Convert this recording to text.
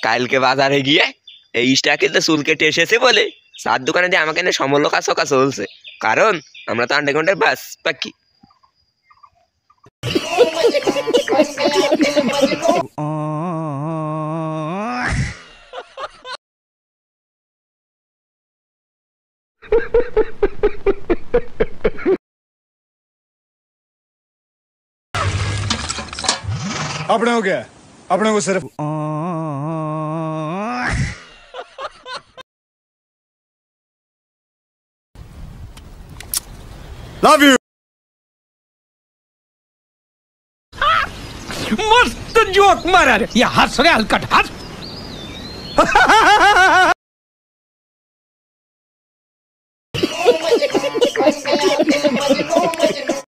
কালকে বাজারে গিয়ে এই স্টাকে চুল কেটে এসেছে বলে সাত দোকানে দিয়ে আমাকে এনে সমলোকাচকা চলছে, কারণ আমরা তো আন্ডারগ্রাউন্ডের বাস পাখি। अपने हो गया, अपने को सिर्फ लव यू। मस्त जोक मारा रे, या हंस रे हलकट हंस।